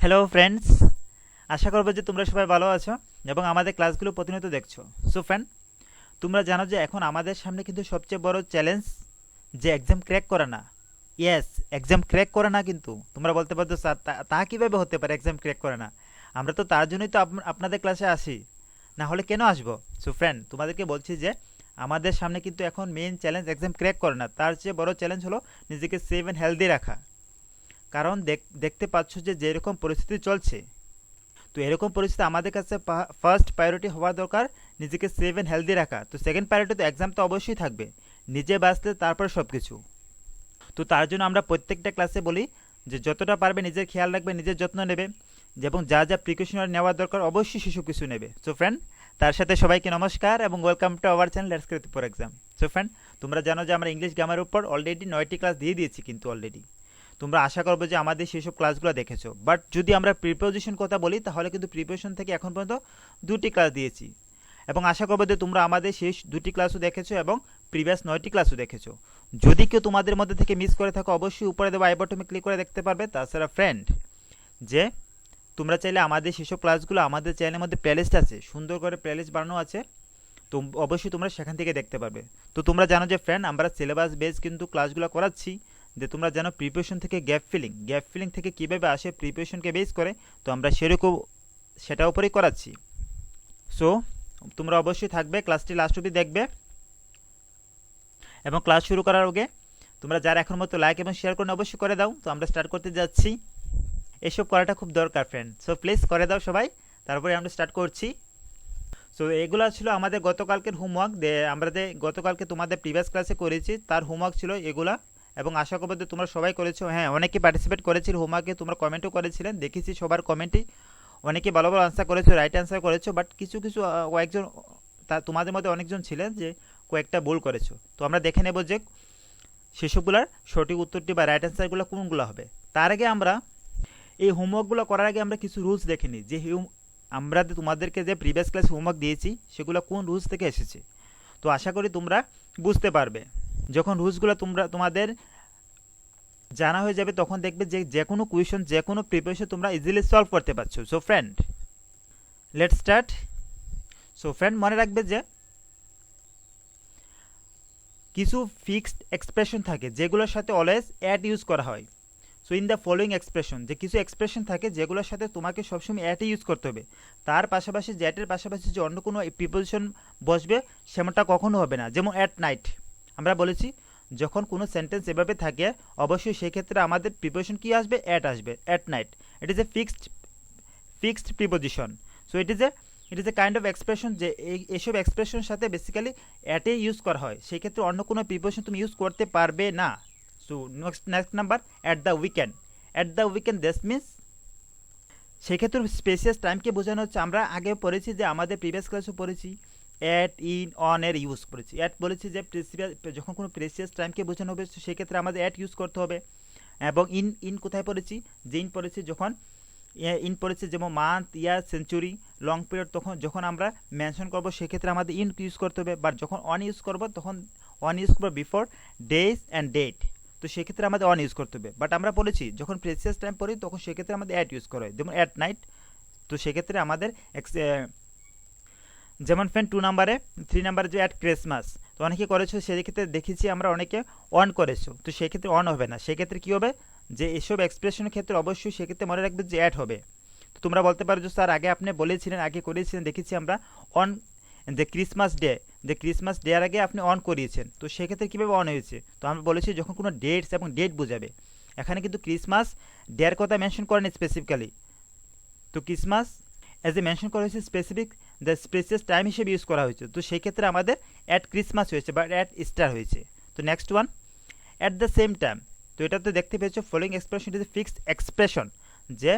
Hello friends, আশা করব যে তোমরা সবাই ভালো আছো এবং আমাদের ক্লাসগুলো প্রতিনিয়ত দেখছো। সো ফ্রেন্ড, তোমরা জানো যে এখন আমাদের সামনে কিন্তু সবচেয়ে বড় চ্যালেঞ্জ যে এক্সাম ক্র্যাক করা না। ইয়েস, এক্সাম ক্র্যাক করে না। কিন্তু তোমরা বলতে পারছো স্যার তা কীভাবে হতে পারে এক্সাম ক্র্যাক করে না? আমরা তো তার জন্যই তো আপনাদের ক্লাসে আসি, না হলে কেন আসবো? সো ফ্রেন্ড, তোমাদেরকে বলছি যে আমাদের সামনে কিন্তু এখন মেইন চ্যালেঞ্জ এক্সাম ক্র্যাক করে না, তার চেয়ে বড় চ্যালেঞ্জ হলো নিজেকে সেভ অ্যান্ড হেলদি রাখা। কারণ দেখতে পাচ্ছ যে যেরকম পরিস্থিতি চলছে, তো এরকম পরিস্থিতি আমাদের কাছে ফার্স্ট প্রায়োরিটি হওয়া দরকার নিজেকে সেভ অ্যান্ড হেলদি রাখা। তো সেকেন্ড প্রায়োরিটি তো এক্সাম তো অবশ্যই থাকবে, নিজে বাঁচতে তারপর সব কিছু। তো তার জন্য আমরা প্রত্যেকটা ক্লাসে বলি যে যতটা পারবে নিজের খেয়াল রাখবে, নিজের যত্ন নেবে, এবং যা যা প্রিকশনারি নেওয়ার দরকার অবশ্যই সেসব কিছু নেবে। সো ফ্রেন্ড, তার সাথে সবাইকে নমস্কার এবং welcome to our channel let's crack for exam. So friend, তোমরা জানো যে আমরা ইংলিশ গ্রামার উপর অলরেডি 9টি ক্লাস দিয়ে দিয়েছি, কিন্তু অলরেডি তোমরা আশা করবো যে আমাদের সেসব ক্লাসগুলো দেখেছো। বাট যদি আমরা প্রিপোজিশন কথা বলি তাহলে কিন্তু প্রিপারেশন থেকে এখন পর্যন্ত 2টি ক্লাস দিয়েছি, এবং আশা করবো যে তোমরা আমাদের শেষ 2টি ক্লাসও দেখেছো এবং প্রিভিয়াস 9টি ক্লাসও দেখেছো। যদি কেউ তোমাদের মধ্যে থেকে মিস করে থাকো অবশ্যই উপরে দেওয়া আই বাটনে ক্লিক করে দেখতে পারবে। তাছাড়া ফ্রেন্ড, যে তোমরা চাইলে আমাদের সেসব ক্লাসগুলো আমাদের চ্যানেলের মধ্যে প্লেলিস্ট আছে, সুন্দর করে প্লেলিস্ট বানানো আছে, তো অবশ্যই তোমরা সেখান থেকে দেখতে পারবে। তো তোমরা জানো যে ফ্রেন্ড, আমরা সিলেবাস বেস কিন্তু ক্লাসগুলো করাচ্ছি, যে তোমরা জানো প্রিপারেশন থেকে গ্যাপ ফিলিং থেকে কীভাবে আসে প্রিপারেশনকে বেস করে, তো আমরা সেরকম সেটার উপরেই করাচ্ছি। সো তোমরা অবশ্যই থাকবে, ক্লাসটি লাস্ট অবধি দেখবে। এবং ক্লাস শুরু করার আগে তোমরা যারা এখন মতো লাইক এবং শেয়ার করে অবশ্যই করে দাও। তো আমরা স্টার্ট করতে যাচ্ছি, এসব করাটা খুব দরকার ফ্রেন্ড। সো প্লিজ করে দাও সবাই, তারপরে আমরা স্টার্ট করছি। সো এগুলো ছিল আমাদের গতকালকের হোমওয়ার্ক, আমরা যে গতকালকে তোমাদের প্রিভিয়াস ক্লাসে করেছি তার হোমওয়ার্ক ছিল এগুলা, এবং আশা করবো যে তোমরা সবাই করেছো। হ্যাঁ, অনেকে পার্টিসিপেট করেছিল হোমওয়ার্কে, তোমরা কমেন্টও করেছিলেন, দেখেছি সবার কমেন্টই, অনেকে ভালো ভালো আনসার করেছো, রাইট আনসার করেছো। বাট কিছু কিছু কয়েকজন তোমাদের মধ্যে অনেকজন ছিলেন যে কয়েকটা ভুল করেছো। তো আমরা দেখে নেব যে সেসবগুলোর সঠিক উত্তরটি বা রাইট আনসারগুলো কোনগুলো হবে। তার আগে আমরা এই হোমওয়ার্কগুলো করার আগে আমরা কিছু রুলস দেখে নিই, যে আমরা তোমাদেরকে যে প্রিভিয়াস ক্লাসে হোমওয়ার্ক দিয়েছি সেগুলো কোন রুলস থেকে এসেছে। তো আশা করি তোমরা বুঝতে পারবে। যখন রুলসগুলো তোমাদের জানা হয়ে যাবে তখন দেখবে যে যে কোনো কোয়েশন, যে কোনো প্রিপারেশন তোমরা ইজিলি সলভ করতে পারছো। So friend, let's start. So friend, মনে রাখবে যে কিছু ফিক্সড এক্সপ্রেশন থাকে যেগুলোর সাথে অলওয়েজ অ্যাট ইউজ করা হয়। So in the following expression, যে কিছু এক্সপ্রেশন থাকে যেগুলোর সাথে তোমাকে সবসময় অ্যাট ইউজ করতে হবে, তার পাশাপাশি জ্যাটের পাশাপাশি যে অন্য কোনো প্রিপোজিশন বসবে সেমনটা কখনো হবে না। যেমন অ্যাট নাইট, আমরা বলেছি যখন কোনো সেন্টেন্স এভাবে থাকে অবশ্যই সেক্ষেত্রে আমাদের প্রিপোজিশন কী আসবে? অ্যাট আসবে। At night, it is a fixed preposition. So it is a kind of expression, যে এইসব এক্সপ্রেশনের সাথে বেসিক্যালি অ্যাটে ইউজ করা হয়, সেই ক্ষেত্রে অন্য কোনো প্রিপোজিশন তুমি ইউজ করতে পারবে না। So next number, at the weekend this means, সেক্ষেত্রে স্পেসিয়াস টাইমকে বোঝানো হচ্ছে, আমরা আগে পড়েছি যে আমাদের প্রিভিয়াস ক্লাসও পড়েছি অ্যাট, ইন, অন এর ইউজ করেছি। অ্যাট বলেছি যে যখন কোনো প্রেসিয়াস টাইমকে বোঝানো হবে সেক্ষেত্রে আমাদের অ্যাট ইউজ করতে হবে। এবং ইন কোথায় পড়েছি? যে ইন পড়েছি যখন ইন পড়েছে যেমন মান্থ, ইয়ার, সেঞ্চুরি, লং পিরিয়ড, তখন যখন আমরা মেনশন করবো সেক্ষেত্রে আমাদের ইন ইউজ করতে হবে। বাট যখন অন ইউজ করবো তখন অন ইউজ করবো বিফোর ডেজ অ্যান্ড ডেট, তো সেক্ষেত্রে আমাদের অন ইউজ করতে হবে। বাট আমরা বলেছি যখন প্রেসিয়াস টাইম পড়ি তখন সেক্ষেত্রে আমাদের অ্যাট ইউজ করা হয়, যেমন অ্যাট নাইট। তো সেক্ষেত্রে আমাদের যেমন ফ্রেন্ড 2 নাম্বারে 3 নাম্বারে যে অ্যাট ক্রিসমাস, তো অনেকে করেছো, সেক্ষেত্রে দেখেছি আমরা অনেকে অন করেছো, তো সেক্ষেত্রে অন হবে না। সেক্ষেত্রে কী হবে? যে এসব এক্সপ্রেশনের ক্ষেত্রে অবশ্যই সেক্ষেত্রে মনে রাখবে যে অ্যাট হবে। তো তোমরা বলতে পারো যে স্যার আগে আপনি বলেছিলেন, আগে করিয়েছিলেন, দেখেছি আমরা অন, যে ক্রিসমাস ডে এর আগে আপনি অন করিয়েছেন, তো সেক্ষেত্রে কীভাবে অন হয়েছে? তো আমরা বলেছি যখন কোনো ডেটস এবং ডেট বোঝাবে, এখানে কিন্তু ক্রিসমাস ডের কথা মেনশন করেন স্পেসিফিক্যালি, তো ক্রিসমাস অ্যাজ এ মেনশন করা হয়েছে স্পেসিফিক দ্য স্পেসিয়াস টাইম হিসেবে ইউজ করা হয়েছে, তো সেই ক্ষেত্রে আমাদের অ্যাট ক্রিসমাস হয়েছে বা অ্যাট স্টার হয়েছে। তো next one, at the same time, তো এটা তো দেখতে পেয়েছো following expression is a fixed expression, যে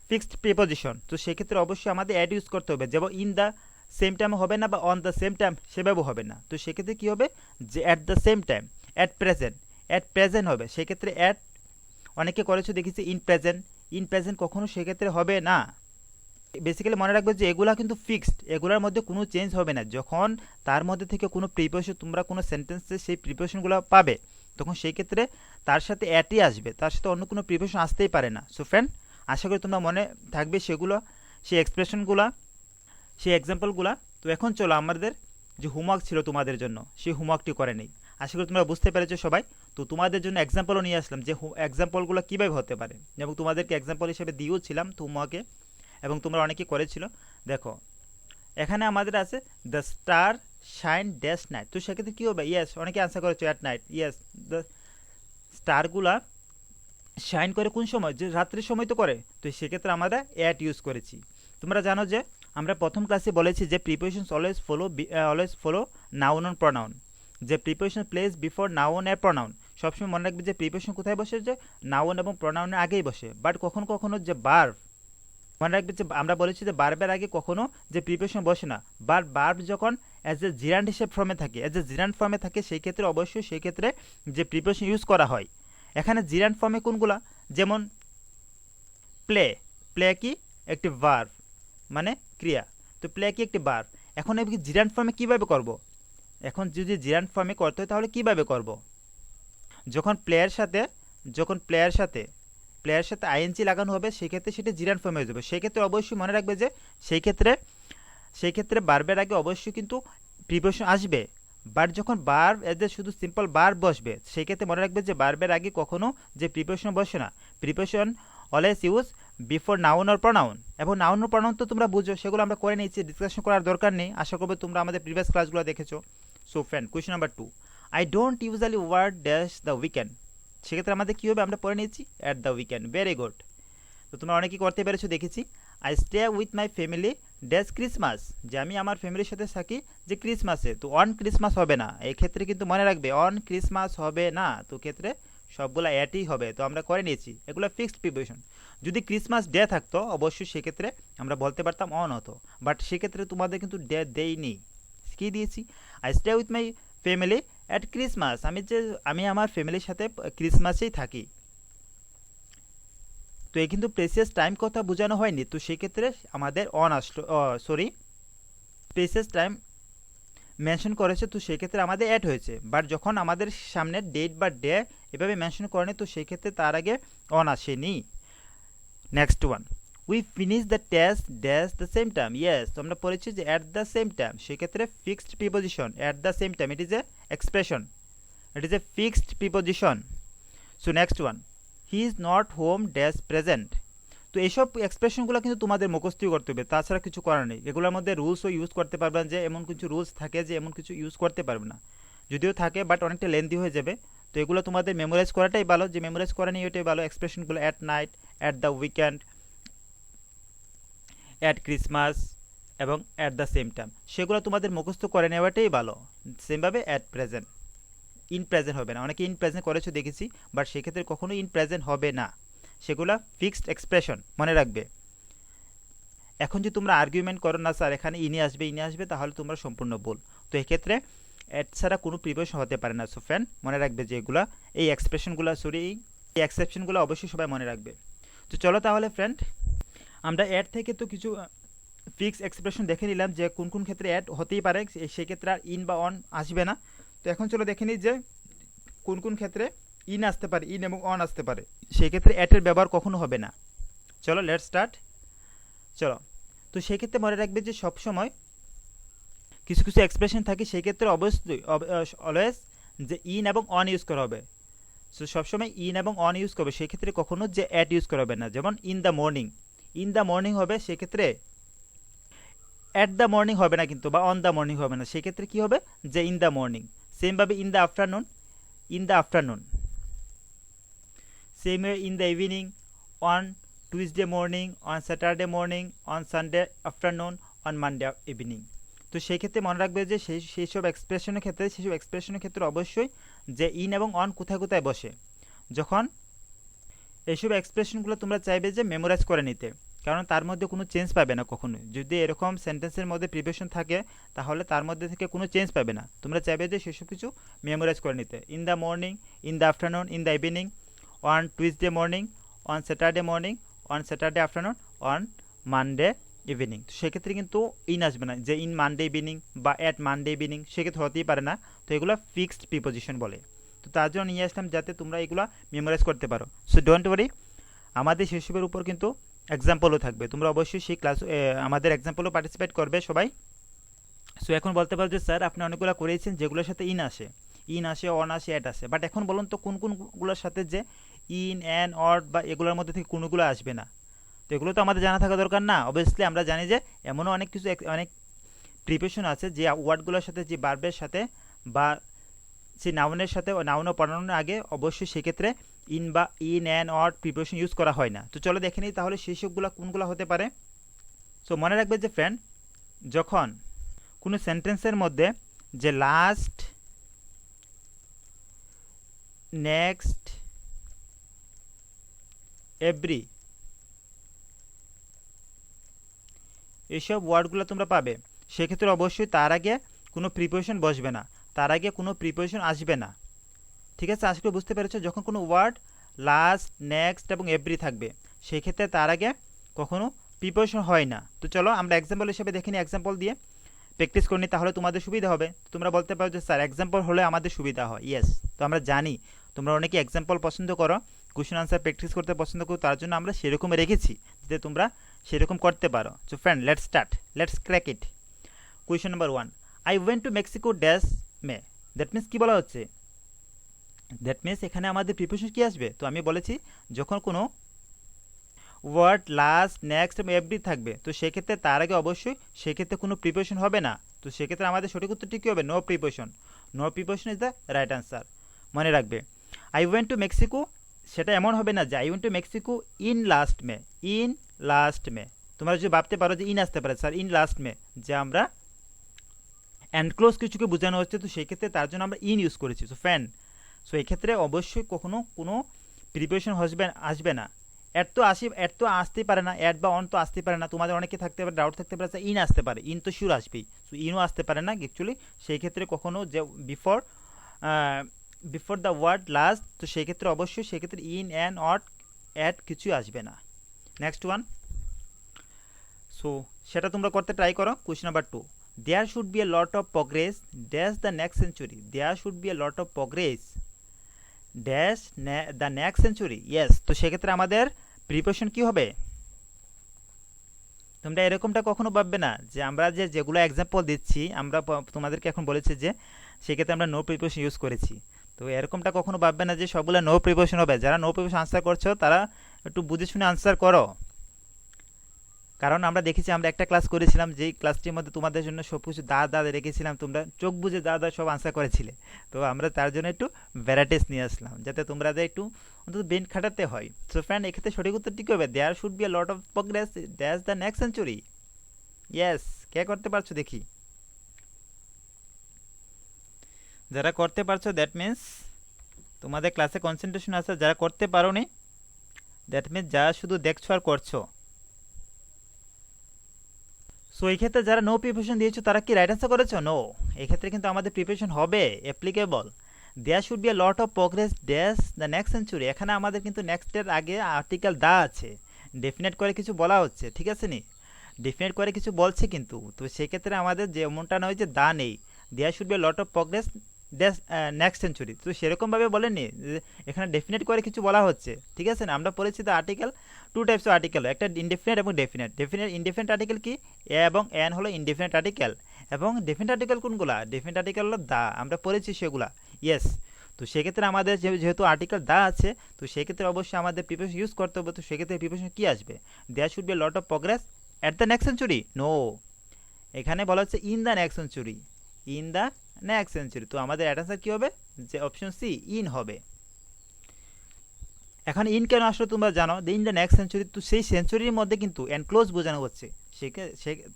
ফিক্সড প্রিপোজিশন, তো সেক্ষেত্রে অবশ্যই আমাদের অ্যাড ইউজ করতে হবে, যেমন ইন দ্য সেম টাইম হবে না বা অন দ্য সেম টাইম সেভাবেও হবে না। তো সেক্ষেত্রে কী হবে? যে at the same time, at present হবে। সেক্ষেত্রে অ্যাট, অনেকে করেছো দেখেছি ইন প্রেজেন্ট কখনো সেক্ষেত্রে হবে না। বেসিক্যালি মনে রাখবে যে এগুলা কিন্তু ফিক্সড, এগুলোর মধ্যে কোনো চেঞ্জ হবে না। যখন তার মধ্যে থেকে কোনো প্রিপোজিশন তোমরা কোনো সেন্টেন্সে সেই প্রিপোজিশনগুলো পাবে তখন সেই ক্ষেত্রে তার সাথে অ্যাটই আসবে, তার সাথে অন্য কোনো প্রিপোজিশন আসতেই পারে না। সো ফ্রেন্ড, আশা করি তোমরা মনে থাকবে সেগুলো, সেই এক্সপ্রেশনগুলো, সেই এক্সাম্পলগুলো। তো এখন চলো আমাদের যে হোমওয়ার্ক ছিল তোমাদের জন্য সেই হোমওয়ার্কটি করে নিই। আশা করি তোমরা বুঝতে পেরেছো সবাই। তো তোমাদের জন্য এক্সাম্পলও নিয়ে আসলাম যে এক্সাম্পলগুলো কীভাবে হতে পারে, এবং তোমাদেরকে এক্সাম্পল হিসেবে দিয়েও ছিলাম হোমওয়ার্কে, এবং তোমরা অনেকেই করেছিল। দেখো এখানে আমাদের আছে the star shine dash night. তো সেক্ষেত্রে কী হবে? ইয়েস, অনেকে আনসার করেছো অ্যাট নাইট। ইয়েস, দ্য স্টারগুলা শাইন করে কোন সময়? যে রাত্রির সময় তো করে। তো সেক্ষেত্রে আমরা অ্যাট ইউজ করেছি। তোমরা জানো যে আমরা প্রথম ক্লাসে বলেছি যে prepositions always follow noun on pronoun, যে প্রিপোজিশন প্লেস বিফোর নাউন এর প্রনাউন। সবসময় মনে রাখবে যে প্রিপোজিশন কোথায় বসে? যে নাউন এবং প্রনাউনের আগেই বসে। বাট কখনো কখনো যে বার্ব, মনে রাখবে যে আমরা বলেছি যে বার্বের আগে কখনো যে প্রিপোজিশন বসে না, বাট বার্ব যখন অ্যাজ এ জিরান্ড হিসেবে ফর্মে থাকে, সেই ক্ষেত্রে অবশ্যই সেই ক্ষেত্রে যে প্রিপোজিশন ইউজ করা হয়। এখানে জিরান্ড ফর্মে কোনগুলা? যেমন প্লে, প্লে কি একটি ভার্ব, মানে ক্রিয়া। তো প্লে কি একটি ভার্ব। এখন এই জিরান্ড ফর্মে কীভাবে করব? এখন যদি জিরান্ড ফর্মে করতে হয় তাহলে কীভাবে করব? যখন প্লেয়ার সাথে আইএনজি লাগানো হবে সেক্ষেত্রে সেটা জিরান্ড ফর্মে হয়ে যাবে। সেক্ষেত্রে অবশ্যই মনে রাখবে যে সেই ক্ষেত্রে বার্বের আগে অবশ্যই কিন্তু প্রিপোজিশন আসবে। বাট যখন বার্ব এদের শুধু সিম্পল বার্ব বসবে সেই ক্ষেত্রে মনে রাখবে যে বার্বের আগে কখনো যে প্রিপোজিশন বসে না। Preposition always use before noun or pronoun. এবং নাউন অর প্রনাউন তো তোমরা বুঝো, সেগুলো আমরা করে নিয়েছি, ডিসকাশন করার দরকার নেই। আশা করবো তোমরা আমাদের প্রিভিয়াস ক্লাসগুলো দেখেছো। So friend, question number 2, I don't usually work dash the weekend. সেক্ষেত্রে আমাদের কী হবে? আমরা পড়ে নিয়েছি at the weekend. Very good. তো তোমরা অনেকেই করতে পেরেছো দেখেছি। I stay with my family dash Christmas, যে আমি আমার ফ্যামিলির সাথে থাকি যে ক্রিসমাসে। তো অন ক্রিসমাস হবে না, এই ক্ষেত্রে কিন্তু মনে রাখবে অন ক্রিসমাস হবে না। তো ক্ষেত্রে সবগুলো অ্যাটই হবে। তো আমরা করে নিয়েছি, এগুলো ফিক্সড প্রিপোজিশন। যদি ক্রিসমাস ডে থাকতো অবশ্যই সেক্ষেত্রে আমরা বলতে পারতাম অন হতো, বাট সেক্ষেত্রে তোমাদের কিন্তু ডে দেইনি। কী দিয়েছি? I stay with my family at Christmas, আমি আমার ফ্যামিলির সাথে ক্রিসমাসেই থাকি। তো এই কিন্তু প্রেসিয়াস টাইম কথা বোঝানো হয়নি, তো সেক্ষেত্রে আমাদের অন আসলো, প্রেসিয়াস টাইম মেনশন করেছে, তো সেক্ষেত্রে আমাদের অ্যাড হয়েছে। বাট যখন আমাদের সামনে ডেট বা ডে এভাবে মেনশন করেনি, তো সেক্ষেত্রে তার আগে অন আসেনি। Next one, we finish the test dash the same time. Yes, তো আমরা পড়েছি যে অ্যাট দ্য সেম টাইম, সেক্ষেত্রে fixed preposition at the same time, it is a expression, it is a fixed preposition. So next one, he is not home dash present. তো এইসব এক্সপ্রেশনগুলো কিন্তু তোমাদের মুখস্থই করতে হবে, তাছাড়া কিছু করার নেই। এগুলোর মধ্যে রুলসও ইউজ করতে পারবে না, যে এমন কিছু রুলস থাকে যে এমন কিছু ইউজ করতে পারবে না, যদিও থাকে বাট অনেকটা লেন্দি হয়ে যাবে। তো এগুলো তোমাদের মেমোরাইজ করাটাই ভালো, যে মেমোরাইজ করা নিয়ে ওইটাই ভালো। এক্সপ্রেশনগুলো at night, at the weekend, at Christmas এবং অ্যাট দ্য সেম টাইম, সেগুলো তোমাদের মুখস্থ করে নেওয়াটাই ভালো। সেমভাবে অ্যাট প্রেজেন্ট, ইন প্রেজেন্ট হবে না। অনেকে ইন প্রেজেন্ট করেছো দেখেছি, বাট সেক্ষেত্রে কখনো ইন প্রেজেন্ট হবে না, সেগুলো ফিক্সড এক্সপ্রেশন, মনে রাখবে। এখন যদি তোমরা আর্গুমেন্ট করো না স্যার এখানে ইনি আসবে, তাহলে তোমরা সম্পূর্ণ ভুল। তো এক্ষেত্রে অ্যাড ছাড়া কোনো প্রিপোজিশন হতে পারে না। সো ফ্রেন্ড, মনে রাখবে যে এই এক্সপ্রেশনগুলো এই এক্সেপশনগুলো অবশ্যই সবাই মনে রাখবে। তো চলো তাহলে ফ্রেন্ড, আমরা অ্যাড থেকে তো কিছু ফিক্স এক্সপ্রেশন দেখে নিলাম যে কোন কোন ক্ষেত্রে অ্যাড হতেই পারে, সেক্ষেত্রে আর ইন বা অন আসবে না। তো এখন চলো দেখে নিই যে কোন কোন ক্ষেত্রে ইন আসতে পারে, ইন এবং অন আসতে পারে, সেই ক্ষেত্রে অ্যাটের ব্যবহার কখনো হবে না। চলো লেটস স্টার্ট। চলো, তো সেক্ষেত্রে মনে রাখবে যে সবসময় কিছু কিছু এক্সপ্রেশন থাকে, সেক্ষেত্রে অবশ্যই অলওয়েজ যে ইন এবং অন ইউজ করা হবে। সো সবসময় ইন এবং অন ইউজ করবে, সেক্ষেত্রে কখনো যে অ্যাট ইউজ করা হবে না। যেমন ইন দ্য মর্নিং হবে, সেক্ষেত্রে অ্যাট দ্য মর্নিং হবে না কিন্তু, বা অন দ্য মর্নিং হবে না, সেক্ষেত্রে কী হবে? যে ইন দ্য মর্নিং। সেমভাবে in the afternoon, same way in the evening, on Tuesday morning, on Saturday morning, on Sunday afternoon, on Monday evening. তো সেই ক্ষেত্রে মনে রাখবে যে সেই সব এক্সপ্রেশনের ক্ষেত্রে অবশ্যই যে ইন এবং অন কোথায় কোথায় বসে। যখন এইসব এক্সপ্রেশনগুলো তোমরা চাইবে যে মেমোরাইজ করে নিতে, কারণ তার মধ্যে কোনো চেঞ্জ পাবে না কখনোই। যদি এরকম সেন্টেন্সের মধ্যে প্রিপোজিশন থাকে তাহলে তার মধ্যে থেকে কোনো চেঞ্জ পাবে না। তোমরা চাইবে যে সেসব কিছু মেমোরাইজ করে নিতে। In the morning, in the afternoon, in the evening, on Tuesday morning, on Saturday morning, on Saturday afternoon, on Monday evening. তো সেক্ষেত্রে কিন্তু ইন আসবে না, যে ইন মানডে ইভিনিং বা অ্যাট মানডে ইভিনিং, সেক্ষেত্রে হতেই পারে না। তো এগুলো ফিক্সড প্রিপোজিশন বলে। তো তার জন্য নিয়ে আসলাম যাতে তোমরা এগুলো মেমোরাইজ করতে পারো। সো ডোন্ট ওয়ারি, আমাদের সেসবের উপর কিন্তু এক্সাম্পলও থাকবে। তোমরা অবশ্যই সেই ক্লাস আমাদের এক্সাম্পলও পার্টিসিপেট করবে সবাই। সো এখন বলতে পারো যে স্যার আপনি অনেকগুলো করেছেন যেগুলোর সাথে ইন আসে অন আসে অ্যাট আসে, বাট এখন বলুন তো কোন কোনগুলোর সাথে যে ইন অ্যান অট বা এগুলোর মধ্যে থেকে কোনগুলো আসবে না। তো এগুলো তো আমাদের জানা থাকা দরকার না। অবভিয়াসলি আমরা জানি যে এমনও অনেক কিছু অনেক প্রিপারেশন আছে যে ওয়ার্ডগুলোর সাথে যে বার্বের সাথে বা সেই নাউনের সাথে নাউন পড়ানোর আগে অবশ্যই সেক্ষেত্রে ইন বা in an at preparation use করা হয় না। তো চলো দেখে নিই তাহলে সেই সবগুলো কোনগুলো হতে পারে। সো মনে রাখবে যে ফ্রেন্ড, যখন কোনো সেন্টেন্সের মধ্যে যে লাস্ট, নেক্সট, এভরি এইসব ওয়ার্ডগুলো তোমরা পাবে, সেক্ষেত্রে অবশ্যই তার আগে কোনো প্রিপারেশন বসবে না, তার আগে কোনো প্রিপারেশন আসবে না। ঠিক আছে, আজকে বুঝতে পেরেছো? যখন কোনো ওয়ার্ড লাস্ট, নেক্সট এবং এভরি থাকবে সেই ক্ষেত্রে তার আগে কখনো প্রিপারেশন হয় না। তো চলো আমরা এক্সাম্পল হিসেবে দেখে নিই, এক্সাম্পল দিয়ে প্র্যাকটিস করে নিই, তাহলে তোমাদের সুবিধা হবে। তোমরা বলতে পারো যে স্যার এক্সাম্পল হলে আমাদের সুবিধা হয়। ইয়েস, তো আমরা জানি তোমরা অনেকে এক্সাম্পল পছন্দ করো, কোশ্চেন আনসার প্র্যাকটিস করতে পছন্দ করো, তার জন্য আমরা সেরকম রেখেছি যাতে তোমরা সেরকম করতে পারো। So friend, let's start, let's crack it. Question number 1, I went to Mexico dash May. That means কি বলা হচ্ছে? দ্যাট মিনস এখানে আমাদের প্রিপারেশন কি আসবে? তো আমি বলেছি যখন কোনো ওয়ার্ড লাস্ট, নেক্সট এবং এভরি থাকবে তো সেক্ষেত্রে তার আগে অবশ্যই সেক্ষেত্রে কোনো প্রিপারেশন হবে না। তো সেক্ষেত্রে আমাদের সঠিক উত্তরটি কী হবে? No preparation. No preparation is the right answer. মনে রাখবে, আই ওয়েন্ট টু মেক্সিকো সেটা এমন হবে না যে I went to Mexico in last May. In last May তোমরা যদি ভাবতে পারো যে ইন আসতে পারে স্যার ইন লাস্ট মে, যে আমরা এনক্লোজ কিছুকে বোঝানো হচ্ছে, তো সেই ক্ষেত্রে তার জন্য আমরা ইন ইউজ করেছি। সো ফ্যান, সো এক্ষেত্রে অবশ্যই কখনো কোনো প্রিপারেশন আসবে না। অ্যাড তো আসতেই পারে না, অ্যাড বা অন তো আসতেই পারে না। তোমাদের অনেকে থাকতে পারে, ডাউট থাকতে পারে ইন আসতে পারে, ইন তো শিওর আসবেই। সো ইনও আসতে পারে না অ্যাকচুয়ালি। সেই ক্ষেত্রে কখনো যে বিফোর দ্য ওয়ার্ড লাস্ট, তো সেই ক্ষেত্রে অবশ্যই সেক্ষেত্রে ইন অ্যান্ড অট অ্যাড কিছুই আসবে না। নেক্সট ওয়ান, সো সেটা তোমরা করতে ট্রাই করো। Question number 2, there should be a lot of progress dash the next century. There should be a lot of progress dash the next century. Yes, তো সেক্ষেত্রে আমাদের প্রিপারেশন কি হবে? তোমরা এরকমটা কখনো ভাববে না যে আমরা যেগুলো এক্সাম্পল দিচ্ছি, আমরা তোমাদেরকে এখন বলেছি যে সেক্ষেত্রে আমরা নো প্রিপারেশন ইউজ করেছি। তো এরকমটা কখনো ভাববে না যে সবগুলো নো প্রিপারেশন হবে। যারা নো প্রিপারেশন আনসার করছো তারা একটু বুঝে শুনে আনসার করো, কারণ আমরা দেখেছি আমরা একটা ক্লাস করেছিলাম যেই ক্লাসটির মধ্যে তোমাদের জন্য সব কিছু দা রেখেছিলাম, তোমরা চোখ বুঝে দা সব আনসার করেছিলে। তো আমরা তার জন্য একটু ভ্যারাইটিস নিয়ে আসলাম যাতে তোমরা একটু অন্তত ব্রেন খাটাতে হয়। সো ফ্রেন্ড, এক্ষেত্রে সঠিক উত্তরটি কী হবে? There should be a lot of progress that's the next century. Yes, কে করতে পারছো দেখি? যারা করতে পারছো দ্যাট মিন্স তোমাদের ক্লাসে কনসেন্ট্রেশন আছে। যারা করতে পারো নি দ্যাট মিন্স যারা শুধু দেখছো আর করছো। সো এই ক্ষেত্রে যারা নো প্রিপারেশন দিয়েছো তারা কি রাইট আনসার করেছো? নো, এক্ষেত্রে কিন্তু আমাদের প্রিপারেশন হবে applicable. There should be a lot of progress dash the next century. এখানে আমাদের কিন্তু নেক্সটের আগে আর্টিকেল দা আছে, ডেফিনেট করে কিছু বলা হচ্ছে, ঠিক আছে নি? ডেফিনেট করে কিছু বলছে কিন্তু, তো সেক্ষেত্রে আমাদের যেমনটা নয় যে দা নেই। There should be a lot of progress dash next century, তো সেরকমভাবে বলেনি, এখানে ডেফিনেট করে কিছু বলা হচ্ছে, ঠিক আছে না? আমরা পড়েছি the article, two types of article, একটা ইনডেফিনেট এবং ডেফিনেট। ইনডেফিনেট আর্টিকেল কি? এ এবং এন হলো ইনডেফিনেট আর্টিকেল, এবং ডেফিনেট আর্টিকেল কোনগুলা? ডেফিনেট আর্টিকেল হলো দা, আমরা পড়েছি সেগুলা। ইয়েস, তো সেক্ষেত্রে আমাদের যেহেতু আর্টিকেল দা আছে, তো সেক্ষেত্রে অবশ্যই আমাদের প্রিপারেশন ইউজ করতে হবে। তো সেক্ষেত্রে প্রিপারেশন কী আসবে? There should be a lot of progress at the next century. No, এখানে বলা হচ্ছে in the next century, in the next century. তো আমাদের অ্যান্সার কী হবে? যে অপশন সি, ইন হবে। এখন ইন কেন আসলে তোমরা জানো, ইন দ্য নেক্সট সেঞ্চুরি, তো সেই সেঞ্চুরির মধ্যে কিন্তু এনক্লোজ বোঝানো হচ্ছে,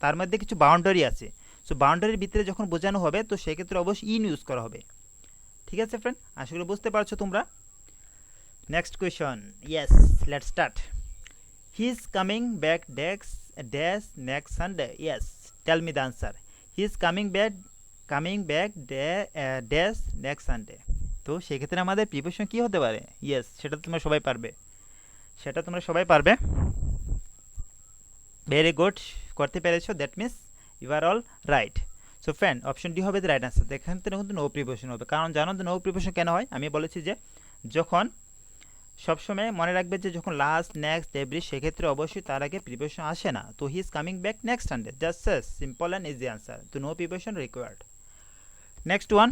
তার মধ্যে কিছু বাউন্ডারি আছে। সো বাউন্ডারির ভিতরে যখন বোঝানো হবে তো সেক্ষেত্রে অবশ্যই ইন ইউজ করা হবে। ঠিক আছে ফ্রেন্ড, আশা করি বুঝতে পারছো তোমরা। Next question, yes, let's start. He is coming back dash next Sunday. Yes, tell me the answer. He is coming back dash next Sunday. তো সেক্ষেত্রে আমাদের প্রিপারেশন কী হতে পারে? ইয়েস, সেটা তোমরা সবাই পারবে, ভেরি গুড, করতে পেরেছো, that means you are all right. So friend, option D হবে রাইট আনসার। এখান থেকে কিন্তু নো প্রিপারেশন হবে, কারণ জানো তো নো প্রিপারেশন কেন হয়? আমি বলেছি যে যখন সবসময় মনে রাখবে যে যখন লাস্ট নেক্সট এভরি সেক্ষেত্রে অবশ্যই তার আগে প্রিপারেশন আসে না। তো he is coming back next Sunday, just simple and easy answer, তো no preparation required. Next one,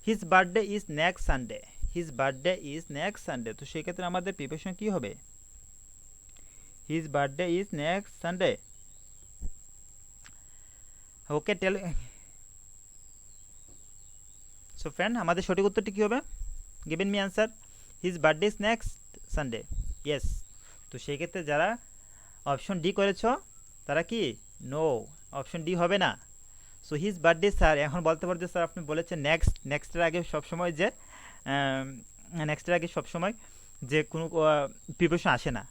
his birthday is next Sunday, his birthday is next Sunday, তো সেক্ষেত্রে আমাদের প্রিপারেশন কি হবে? His birthday is next Sunday. Okay tell. So friend, আমাদের সঠিক উত্তরটি কী হবে? Given me answer. His birthday is next Sunday, yes. তো সেই ক্ষেত্রে যারা অপশন ডি করেছ তারা কি নো, অপশন ডি হবে না। সো হিজ বার্থডে, স্যার এখন বলতে পারো যে স্যার আপনি বলেছেন নেক্সট, নেক্সটের আগে সবসময় যে নেক্সটের আগে সবসময় যে কোনো প্রিপারেশন আসে না,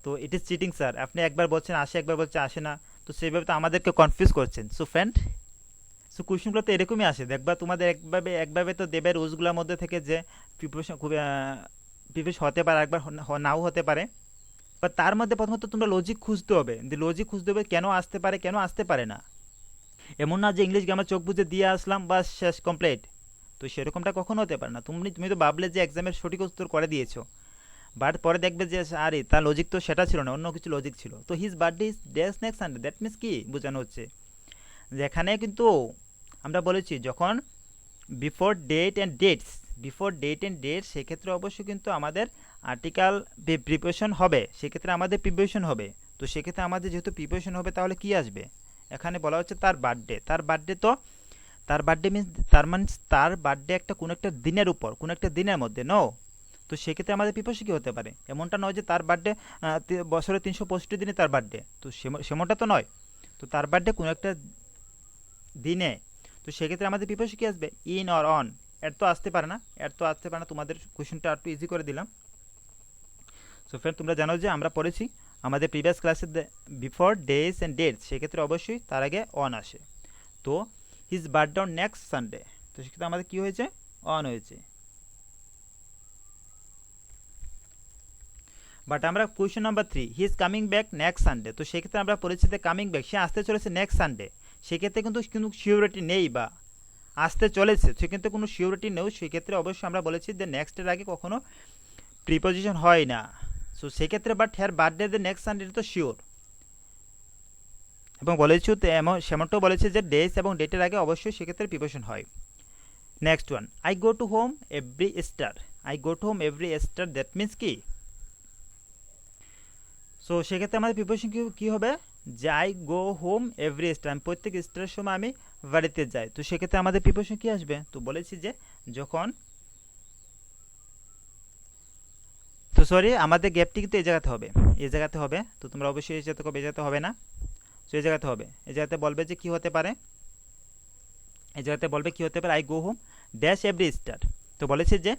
তো ইট ইজ চিটিং স্যার। আপনি একবার বলছেন আসে, একবার বলছেন আসে না, তো সেইভাবে তো আমাদেরকে কনফিউজ করছেন। সো ফ্রেন্ড, সো কোয়েশনগুলো তো এরকমই আসে, দেখবা তোমাদের একভাবে তো দেবে রুলসগুলোর মধ্যে থেকে যে প্রিপারেশন খুব প্রিপারেশন হতে পারে, একবার নাও হতে পারে, বা তার মধ্যে প্রথমত তোমরা লজিক খুঁজতে হবে, লজিক খুঁজতে হবে কেন আসতে পারে কেন আসতে পারে না। এমন না যে ইংলিশ গ্রামার চোখ বুঝে দিয়ে আসলাম বা শেষ কমপ্লিট, তো সেরকমটা কখনো হতে পারে না। তুমি তো ভাবলে যে এক্সামের সঠিক উত্তর করে দিয়েছো, বাট পরে দেখবে যে আরে তার লজিক তো সেটা ছিল না, অন্য কিছু লজিক ছিল। তো his birthday is dash next Sunday, that means কি বোঝানো হচ্ছে, যেখানে কিন্তু আমরা বলেছি যখন before date and dates, before date and date, সেক্ষেত্রে অবশ্যই কিন্তু আমাদের আর্টিকেল প্রিপারেশন হবে, সেক্ষেত্রে আমাদের প্রিপারেশন হবে। তো সেক্ষেত্রে আমাদের যেহেতু প্রিপারেশন হবে তাহলে কি আসবে? এখানে বলা হচ্ছে তার বার্থডে, তার বার্থডে, তো তার বার্থডে মিনস তার বার্থডে একটা কোনো একটা দিনের উপর, কোনো একটা দিনের মধ্যে, নো। তো সেক্ষেত্রে আমাদের প্রিপারেশন কী হতে পারে? এমনটা নয় যে তার বার্থডে বছরে 365 দিনে তার বার্থডে, তো সেমনটা তো নয়। তো তার বার্থডে কোনো একটা দিনে, তো সেক্ষেত্রে আমাদের প্রিপারেশন কী আসবে? ইন অর অন, এর তো আসতে পারে না, এর তো আসতে পারে না। তোমাদের কোয়েশনটা একটু ইজি করে দিলাম। সো ফ্রেন্ড, তোমরা জানো যে আমরা পড়েছি আমাদের প্রিভিয়াস ক্লাসে বিফোর ডেজ অ্যান্ড ডেটস, সেক্ষেত্রে অবশ্যই তার আগে অন আসে। তো his birthday on next Sunday, তো সেক্ষেত্রে আমাদের কী হয়েছে? অন হয়েছে। বাট আমরা question number 3, he is coming back next Sunday, তো সেক্ষেত্রে আমরা পড়েছি যে কামিং ব্যাক, সে আসতে চলেছে নেক্সট সানডে, সেক্ষেত্রে কিন্তু সিউরিটি নেই, বা আসতে চলেছে সেক্ষেত্রে কোনো সিউরিটি নেই। সেক্ষেত্রে অবশ্যই আমরা বলেছি যে নেক্সটের আগে কখনো প্রিপোজিশন হয় না। সো সেক্ষেত্রে but her birthday the next Sunday তো শিওর, এবং বলেছি সেমনটাও বলেছে যে ডেজ এবং ডেটের আগে অবশ্যই সেক্ষেত্রে প্রিপোজিশন হয়। Next one, I go to home every star, I go to home every star, that means কি? সো সেক্ষেত্রে আমাদের প্রিপারেশন কী হবে? যে I go home every star, আমি প্রত্যেক স্টারের সময় আমি বাড়িতে যাই, তো সেক্ষেত্রে আমাদের প্রিপারেশন কী আসবে? তো বলেছি যে যখন, তো সরি আমাদের গ্যাপটি কিন্তু এই জায়গাতে হবে, এই জায়গাতে হবে। তো তোমরা অবশ্যই এই জায়গাতে হবে না, তো এই জায়গাতে হবে, এই জায়গাতে বলবে যে কী হতে পারে, এই জায়গাতে বলবে কী হতে পারে? I go home dash every star, তো বলেছে যে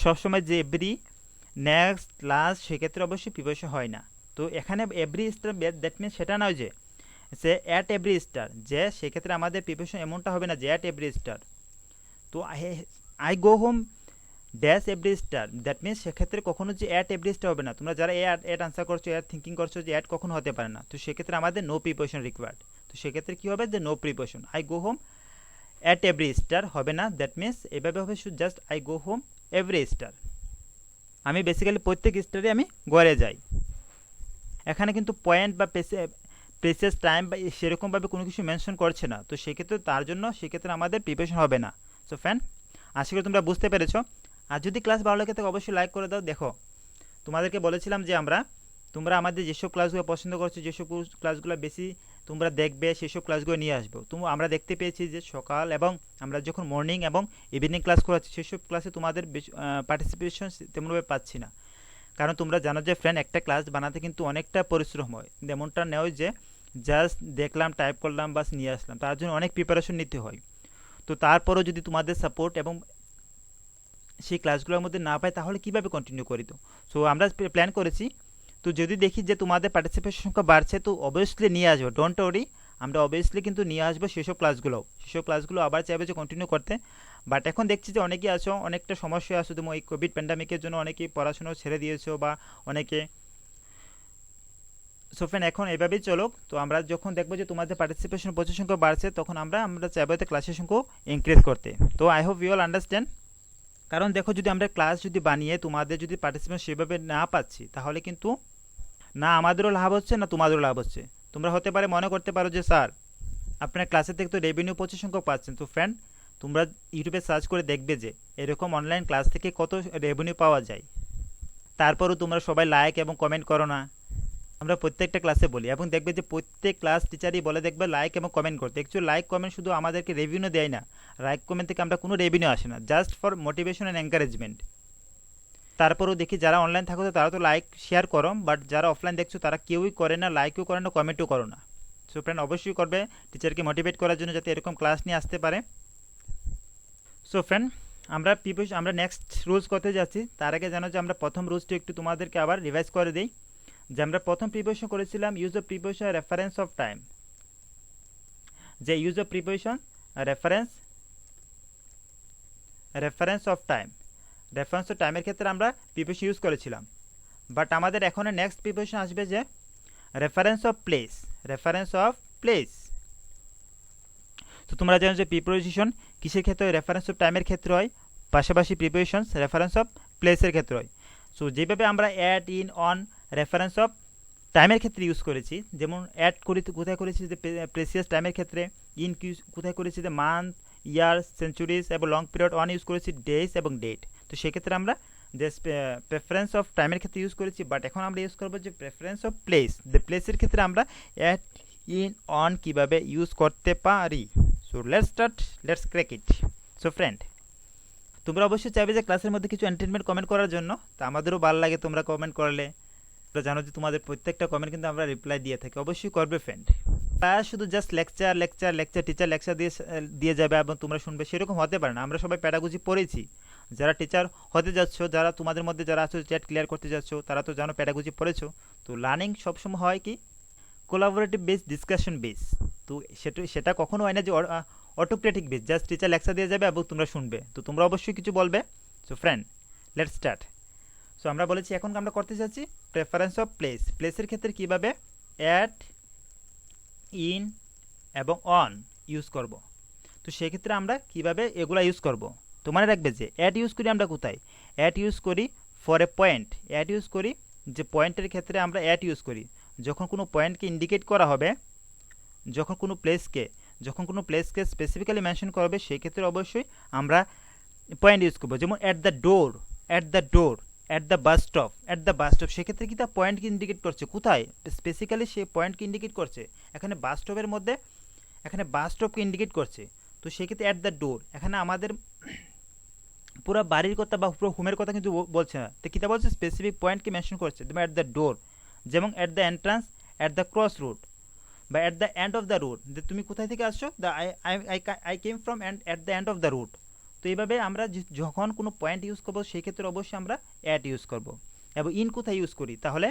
সবসময় যে এভরি নেক্সট লাস্ট, সেক্ষেত্রে অবশ্যই প্রিপারেশন হয় না। তো এখানে এভরি স্টার, দ্যাট মিনস সেটা নয় যে সে অ্যাট এভরি স্টার, যে সেক্ষেত্রে আমাদের প্রিপারেশন এমনটা হবে না যে অ্যাট এভরি স্টার। তো I go home dash every star, that means সেক্ষেত্রে কখনো যে অ্যাট এভরি স্টার হবে না। তোমরা যারা অ্যাট আনসার করছো, অ্যাট থিঙ্কিং করছো যে অ্যাট কখনো হতে পারে না, তো সেক্ষেত্রে আমাদের নো প্রিপারেশন রিকোয়ার্ড। তো সেক্ষেত্রে কী হবে? যে no preparation, I go home at every star হবে না, দ্যাট মিনস এভাবে হবে শুধু just I go home every star, আমি বেসিক্যালি প্রত্যেক স্টারে আমি ঘরে যাই। এখানে কিন্তু পয়েন্ট বা প্রেসিয়াস টাইম বা সেরকমভাবে কোনো কিছু মেনশন করছে না, তো সেক্ষেত্রে তার জন্য সেক্ষেত্রে আমাদের প্রিপারেশন হবে না। সো ফ্রেন্ড, আশা করি তোমরা বুঝতে পেরেছো। আর যদি ক্লাস ভালো লাগে থাকে অবশ্যই লাইক করে দাও। দেখো তোমাদেরকে বলেছিলাম যে তোমরা আমাদের যেসব ক্লাসগুলো পছন্দ করছো, যেসব ক্লাসগুলো বেশি তোমরা দেখবে, সেসব ক্লাসগুলো নিয়ে আসবো। আমরা দেখতে পেয়েছি যে সকাল এবং আমরা যখন মর্নিং এবং ইভিনিং ক্লাস করাচ্ছি, সেসব ক্লাসে তোমাদের পার্টিসিপেশন তেমনভাবে পাচ্ছি না। কারণ তোমরা জানো যে ফ্রেন্ড, একটা ক্লাস বানাতে কিন্তু অনেকটা পরিশ্রম হয়, এমনটা নেওয়া যে জাস্ট দেখলাম, টাইপ করলাম, বাস নিয়ে আসলাম, তার জন্য অনেক প্রিপারেশন নিতে হয়। তো তারপরও যদি তোমাদের সাপোর্ট এবং সেই ক্লাসগুলোর মধ্যে না পাই, তাহলে কীভাবে কন্টিনিউ করি? তো সো আমরা প্ল্যান করেছি, তো যদি দেখি যে তোমাদের পার্টিসিপেশন সংখ্যা বাড়ছে, তো অবভিয়াসলি নিয়ে আসবো, ডোন্ট ওয়ারি, আমরা অবভিয়াসলি কিন্তু নিয়ে আসবো সেসব ক্লাসগুলো আবার চাইবে যে কন্টিনিউ করতে। বাট এখন দেখছি যে অনেকেই আছো, অনেকটা সমস্যা আসো, তুমি এই কোভিড প্যান্ডামিকের জন্য অনেকেই পড়াশুনো ছেড়ে দিয়েছো, বা অনেকে। সো ফ্রেন্ড, এখন এভাবেই চলো। তো আমরা যখন দেখবো যে তোমাদের পার্টিসিপেশন প্রচুর সংখ্যা বাড়ছে, তখন আমরা চাইবো ক্লাসের সংখ্যা ইনক্রিজ করতে। তো I hope you all understand. কারণ দেখো, যদি আমরা ক্লাস যদি বানিয়ে তোমাদের যদি পার্টিসিপেন্ট সেভাবে না পাচ্ছি, তাহলে কিন্তু না আমাদেরও লাভ হচ্ছে না তোমাদেরও লাভ হচ্ছে। তোমরা হতে পারে মনে করতে পারো যে স্যার আপনার ক্লাসের থেকে তো রেভিনিউ প্রচুর সংখ্যক পাচ্ছেন। তো ফ্রেন্ড, তোমরা ইউটিউবে সার্চ করে দেখবে যে এরকম অনলাইন ক্লাস থেকে কত রেভিনিউ পাওয়া যায়। তারপরও তোমরা সবাই লাইক এবং কমেন্ট করো না। আমরা প্রত্যেকটা ক্লাসে বলি এবং দেখবে যে প্রত্যেক ক্লাস টিচারই বলে দেখবে লাইক এবং কমেন্ট করতে। অ্যাকচুয়ালি লাইক কমেন্ট শুধু আমাদেরকে রেভিনিউ দেয় না, লাইক কমেন্ট থেকে আমরা কোনো রেভিনিউ আসে না, just for motivation and encouragement. তারপরেও দেখি যারা অনলাইন থাকো তারা তো লাইক শেয়ার করো, বাট যারা অফলাইন দেখছো তারা কেউই করে না, লাইকও করে না, কমেন্টও করো না। সো ফ্রেন্ড, অবশ্যই করবে টিচারকে মোটিভেট করার জন্য, যাতে এরকম ক্লাস নিয়ে আসতে পারে। সো ফ্রেন্ড, আমরা নেক্সট রুলস করতে যাচ্ছি। তার আগে জানো যে আমরা প্রথম রুলসটি একটু তোমাদেরকে আবার রিভাইজ করে দিই। যে আমরা প্রথম প্রিপোজিশন করেছিলাম use of preposition reference of time. যে use of preposition reference of time, reference of টাইমের ক্ষেত্রে আমরা প্রিপোজিশন ইউজ করেছিলাম। বাট আমাদের এখন নেক্সট প্রিপোজিশন আসবে যে reference of place. Reference of place. তো তোমরা জানো যে প্রিপোজিশন কিসের ক্ষেত্রে হয়? রেফারেন্স অফ টাইমের ক্ষেত্রে হয়, পাশাপাশি প্রিপোজিশন রেফারেন্স অফ প্লেসের ক্ষেত্রে হয়। সো যেভাবে আমরা at, in, on reference of টাইমের ক্ষেত্রে ইউজ করেছি, যেমন অ্যাড করি কোথায় করেছি যে প্রেসিয়াস টাইমের ক্ষেত্রে, ইন কোথায় করেছি যে মান্থ, ইয়ার, সেঞ্চুরিজ এবং লং পিরিয়ড, অন ইউজ করেছি ডেজ এবং ডেট। তো সেক্ষেত্রে আমরা যে প্রেফারেন্স অফ টাইমের ক্ষেত্রে ইউজ করেছি, বাট এখন আমরা ইউজ করবো যে প্রেফারেন্স অফ প্লেস। দ্য প্লেসের ক্ষেত্রে আমরা অ্যাট, ইন, অন কীভাবে ইউজ করতে পারি। So let's crack it. So friend, তোমরা অবশ্যই চাইবে যে ক্লাসের মধ্যে কিছু এন্টারটেনমেন্ট কমেন্ট করার জন্য। তো আমাদেরও ভালো লাগে তোমরা কমেন্ট করলে। তোমরা জানো যে তোমাদের প্রত্যেকটা কমেন্ট কিন্তু আমরা রিপ্লাই দিয়ে থাকি, অবশ্যই করবে ফ্রেন্ড। প্রায় শুধু just lecture lecture lecture, teacher lecture দিয়ে যাবে এবং তোমরা শুনবে, সেরকম হতে পারে না। আমরা সবাই প্যাডাগজি পড়েছি। যারা টিচার হতে যাচ্ছ, যারা তোমাদের মধ্যে যারা আছো চ্যাট ক্লিয়ার করতে যাচ্ছ, তারা তো জানো প্যাডাগজি পড়েছো। তো লার্নিং সবসময় হয় কি কোলাবোরেটিভ বেস, ডিসকাশন বেস। তো সেটা কখনো হয় না যে autocratic base, just teacher lecture দিয়ে যাবে এবং তোমরা শুনবে। তো তোমরা অবশ্যই কিছু বলবে। So friend, let's start. So আমরা বলেছি এখন আমরা করতে চাচ্ছি প্রেফারেন্স অফ প্লেস। প্লেসের ক্ষেত্রে কীভাবে অ্যাট, ইন এবং অন ইউজ করব। তো সেক্ষেত্রে আমরা কিভাবে এগুলা ইউজ করব। তো মনে রাখবে যে অ্যাট ইউজ করি আমরা কোথায়? অ্যাট ইউজ করি for a point. At use করি যে পয়েন্টের ক্ষেত্রে আমরা অ্যাট ইউজ করি যখন কোনো পয়েন্টকে ইন্ডিকেট করা হবে, যখন কোনো প্লেসকে স্পেসিফিক্যালি মেনশন করা হবে, সেই ক্ষেত্রে অবশ্যই আমরা পয়েন্ট ইউজ করবো। যেমন at the door, at the door, at the bus stop, at the bus stop. সেক্ষেত্রে কি তা পয়েন্টকে ইন্ডিকেট করছে কোথায়? স্পেসিক্যালি সে পয়েন্টকে ইন্ডিকেট করছে এখানে বাস স্টপের মধ্যে, এখানে বাস স্টপকে ইন্ডিকেট করছে। তো সেক্ষেত্রে অ্যাট দ্য ডোর এখানে আমাদের পুরো বাড়ির কথা বা পুরো হোমের কথা কিন্তু বলছে না। তো কিতা বলছে? স্পেসিফিক পয়েন্টকে মেনশন করছে। যেমন অ্যাট দ্য ডোর, যেমন at the entrance, at the cross road বা at the end of the road. যে তুমি কোথায় থেকে আসছো? I came from at the end of the road. তো এইভাবে আমরা যখন কোনো পয়েন্ট ইউজ করবো সেই ক্ষেত্রে অবশ্যই আমরা অ্যাট ইউজ করব। এবং ইন কোথায় ইউজ করি? তাহলে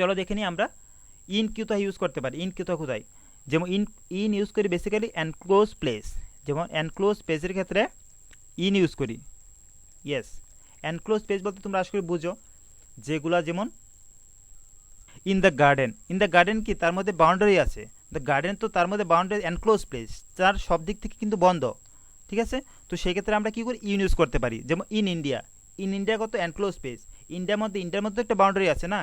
চলো দেখে নিই আমরা ইন কোথায় ইউজ করতে পারি। ইন কোথায়? যেমন ইন ইউজ করি বেসিক্যালি এনক্লোজ প্লেস। যেমন এনক্লোজ প্লেসের ক্ষেত্রে ইন ইউজ করি। ইয়েস, এনক্লোজ প্লেস বলতে তোমরা আশা করি বুঝো যেগুলা, যেমন in the garden. In the garden কি তার মধ্যে বাউন্ডারি আছে? দ্য গার্ডেন তো তার মধ্যে বাউন্ডারি, এনক্লোজ প্লেস তার সব দিক থেকে কিন্তু বন্ধ, ঠিক আছে? তো সেই ক্ষেত্রে আমরা কী করি? ইন ইউজ করতে পারি। যেমন ইন ইন্ডিয়া, ইন ইন্ডিয়া কত এনক্লোজ স্পেস। ইন্ডিয়ার মধ্যে একটা বাউন্ডারি আছে না?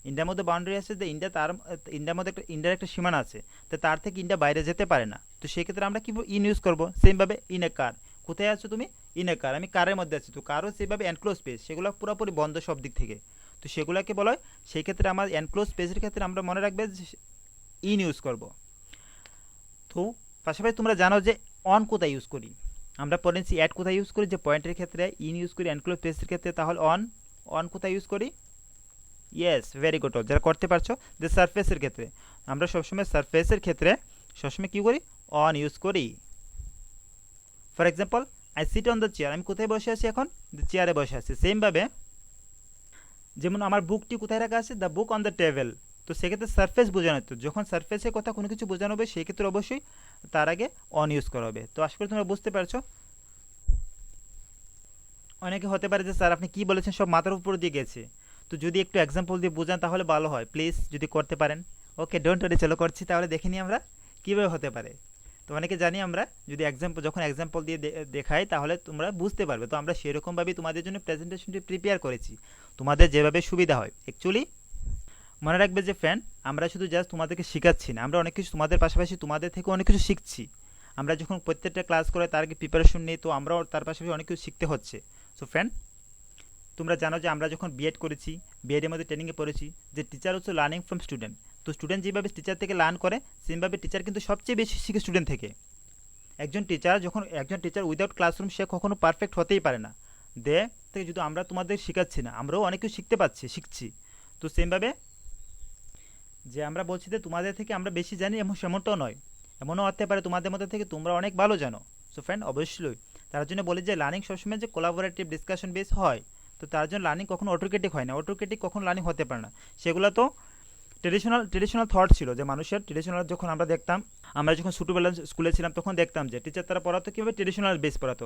ইন্ডিয়ার মধ্যে বাউন্ডারি আছে, যে ইন্ডিয়ার মধ্যে ইন্ডিয়ার একটা সীমানা আছে, তো তার থেকে ইন্ডিয়া বাইরে যেতে পারে না। তো সেক্ষেত্রে আমরা কী ইন ইউজ করবো। সেমভাবে ইন এ কার, কোথায় আছো তুমি? ইন এ কার, আমি কারের মধ্যে আছি। তো কারও সেভাবে এনক্লোজ স্পেস, সেগুলো পুরোপুরি বন্ধ সব দিক থেকে। তো সেগুলোকে বলা হয়, সেই ক্ষেত্রে আমার এনক্লোজ স্পেসের ক্ষেত্রে আমরা মনে রাখবে ইন ইউজ করব। তো পাশাপাশি তোমরা জানো যে অন কোথায় ইউজ করি। আমরা পড়েছি অ্যাট কোথায় ইউজ করি, যে পয়েন্টের ক্ষেত্রে ইন ইউজ করি এনক্লোজ স্পেসের ক্ষেত্রে। তাহলে অন কোথায় ইউজ করি? ইয়েস, ভেরি গুড, যারা করতে পারছো। যে সারফেসের ক্ষেত্রে আমরা সবসময় সবসময় কী করি? অন ইউজ করি। For example, I sit on the chair, আমি কোথায় বসে আছি এখন? চেয়ারে বসে আছি। সেমভাবে যেমন আমার বুকটি কোথায় রাখা আছে? The book on the table. তো সেক্ষেত্রে সারফেস বোঝানো হতো, যখন সারফেসের কথা কোনো কিছু বোঝানো হবে সেই ক্ষেত্রে অবশ্যই তার আগে অন ইউজ করা হবে। তো আশা করি তোমরা বুঝতে পারছো। অনেকে হতে পারে যে স্যার আপনি কি বলেছেন সব মাথার উপর দিয়ে গেছে। তো যদি একটু এক্সাম্পল দিয়ে বোঝান তাহলে ভালো হয়, প্লিজ যদি করতে পারেন। ওকে, ডোন্ট ওয়ারি, চলো করছি। তাহলে দেখে নিই আমরা কীভাবে হতে পারে। তো অনেকে জানি আমরা যদি যখন এক্সাম্পল দিয়ে দেখাই তাহলে তোমরা বুঝতে পারবে। তো আমরা সেরকমভাবেই তোমাদের জন্য প্রেজেন্টেশনটি প্রিপেয়ার করেছি, তোমাদের যেভাবে সুবিধা হয়। অ্যাকচুয়ালি মনে রাখবে যে ফ্রেন্ড, আমরা শুধু জাস্ট তোমাদেরকে শেখাচ্ছি না, আমরা অনেক কিছু তোমাদের পাশাপাশি তোমাদের থেকে অনেক কিছু শিখছি। আমরা যখন প্রত্যেকটা ক্লাস করে তার আগে প্রিপারেশন নিই, তো আমরাও তার পাশাপাশি অনেক কিছু শিখতে হচ্ছে। সো ফ্রেন্ড, তোমরা জানো যে আমরা যখন বিএড করেছি, বিএডের মধ্যে ট্রেনিংয়ে পড়েছি যে টিচার হচ্ছে লার্নিং ফ্রম স্টুডেন্ট। তো স্টুডেন্ট যেভাবে টিচার থেকে লার্ন করে, সেমভাবে টিচার কিন্তু সবচেয়ে বেশি শিখে স্টুডেন্ট থেকে। একজন টিচার উইদাউট ক্লাসরুম সে কখনো পারফেক্ট হতেই পারে না। থেকে যদি আমরা তোমাদের শেখাচ্ছি না, আমরাও অনেক কিছু শিখছি। তো সেমভাবে যে আমরা বলছি যে তোমাদের থেকে আমরা বেশি জানি সেমনটাও নয়, এমনও হতে পারে তোমাদের মধ্যে থেকে তোমরা অনেক ভালো জানো। সো ফ্রেন্ড, অবশ্যই তার জন্য বলি যে লার্নিং সবসময় যে কোলাবোরেটিভ ডিসকাশন বেস হয়, তো তার জন্য লার্নিং কখনো অটোক্রেটিক হয় না, অটোক্রেটিক কখনো লার্নিং হতে পারে না। সেগুলো তো ট্রেডিশনাল থট ছিল যে মানুষের ট্রেডিশনাল, যখন আমরা দেখতাম, আমরা যখন ছোটোবেলা স্কুলে ছিলাম তখন দেখতাম যে টিচার তারা পড়াতো কীভাবে ট্রেডিশনাল বেস পড়াতো।